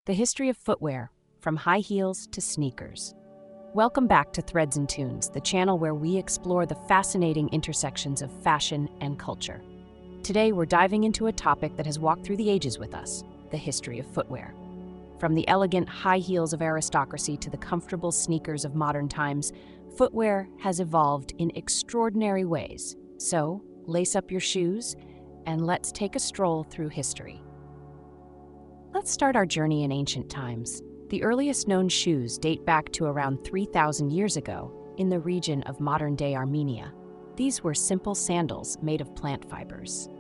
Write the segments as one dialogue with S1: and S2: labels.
S1: The history of footwear, from high heels to sneakers. Welcome back to Threads and Tunes, the channel where we explore the fascinating intersections of fashion and culture. Today, we're diving into a topic that has walked through the ages with us, the history of footwear. From the elegant high heels of aristocracy to the comfortable sneakers of modern times, footwear has evolved in extraordinary ways. So, lace up your shoes and let's take a stroll through history. Let's start our journey in ancient times. The earliest known shoes date back to around 3,000 years ago in the region of modern-day Armenia. These were simple sandals made of plant fibers.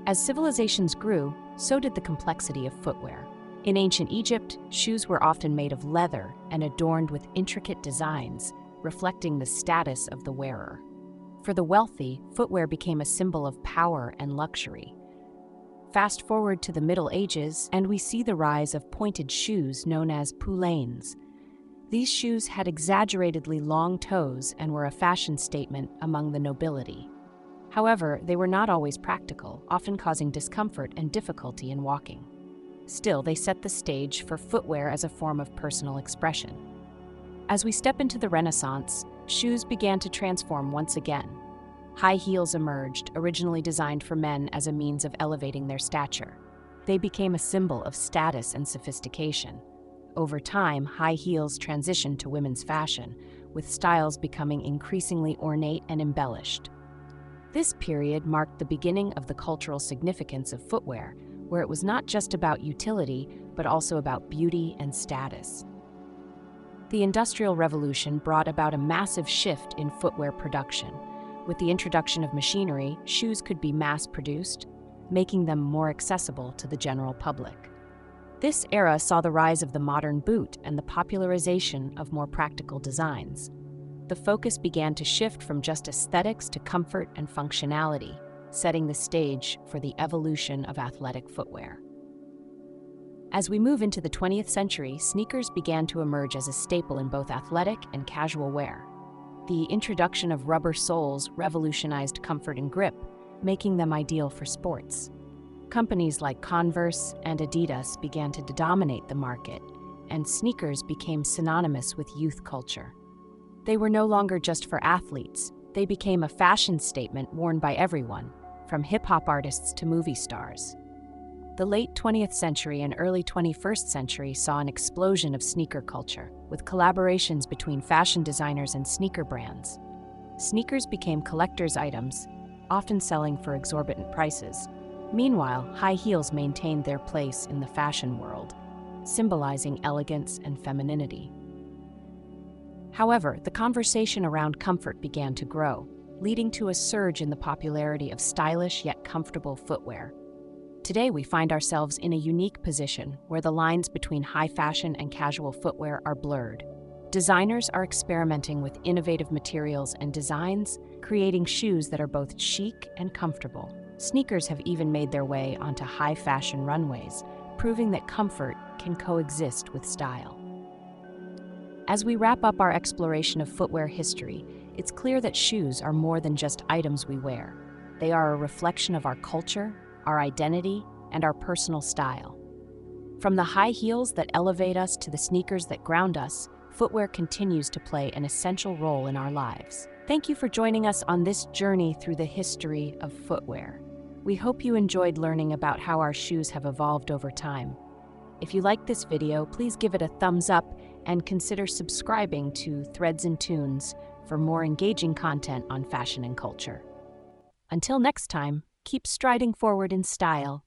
S1: As civilizations grew, so did the complexity of footwear. In ancient Egypt, shoes were often made of leather and adorned with intricate designs, reflecting the status of the wearer. For the wealthy, footwear became a symbol of power and luxury. Fast forward to the Middle Ages, and we see the rise of pointed shoes known as poulaines. These shoes had exaggeratedly long toes and were a fashion statement among the nobility. However, they were not always practical, often causing discomfort and difficulty in walking. Still, they set the stage for footwear as a form of personal expression. As we step into the Renaissance, shoes began to transform once again. High heels emerged, originally designed for men as a means of elevating their stature. They became a symbol of status and sophistication. Over time, high heels transitioned to women's fashion, with styles becoming increasingly ornate and embellished. This period marked the beginning of the cultural significance of footwear, where it was not just about utility, but also about beauty and status. The Industrial Revolution brought about a massive shift in footwear production. With the introduction of machinery, shoes could be mass-produced, making them more accessible to the general public. This era saw the rise of the modern boot and the popularization of more practical designs. The focus began to shift from just aesthetics to comfort and functionality, setting the stage for the evolution of athletic footwear. As we move into the 20th century, sneakers began to emerge as a staple in both athletic and casual wear. The introduction of rubber soles revolutionized comfort and grip, making them ideal for sports. Companies like Converse and Adidas began to dominate the market, and sneakers became synonymous with youth culture. They were no longer just for athletes. They became a fashion statement worn by everyone, from hip-hop artists to movie stars. The late 20th century and early 21st century saw an explosion of sneaker culture, with collaborations between fashion designers and sneaker brands. Sneakers became collector's items, often selling for exorbitant prices. Meanwhile, high heels maintained their place in the fashion world, symbolizing elegance and femininity. However, the conversation around comfort began to grow, leading to a surge in the popularity of stylish yet comfortable footwear. Today, we find ourselves in a unique position where the lines between high fashion and casual footwear are blurred. Designers are experimenting with innovative materials and designs, creating shoes that are both chic and comfortable. Sneakers have even made their way onto high fashion runways, proving that comfort can coexist with style. As we wrap up our exploration of footwear history, it's clear that shoes are more than just items we wear. They are a reflection of our culture, our identity, and our personal style. From the high heels that elevate us to the sneakers that ground us, footwear continues to play an essential role in our lives. Thank you for joining us on this journey through the history of footwear. We hope you enjoyed learning about how our shoes have evolved over time. If you liked this video, please give it a thumbs up and consider subscribing to Threads and Tunes for more engaging content on fashion and culture. Until next time, keep striding forward in style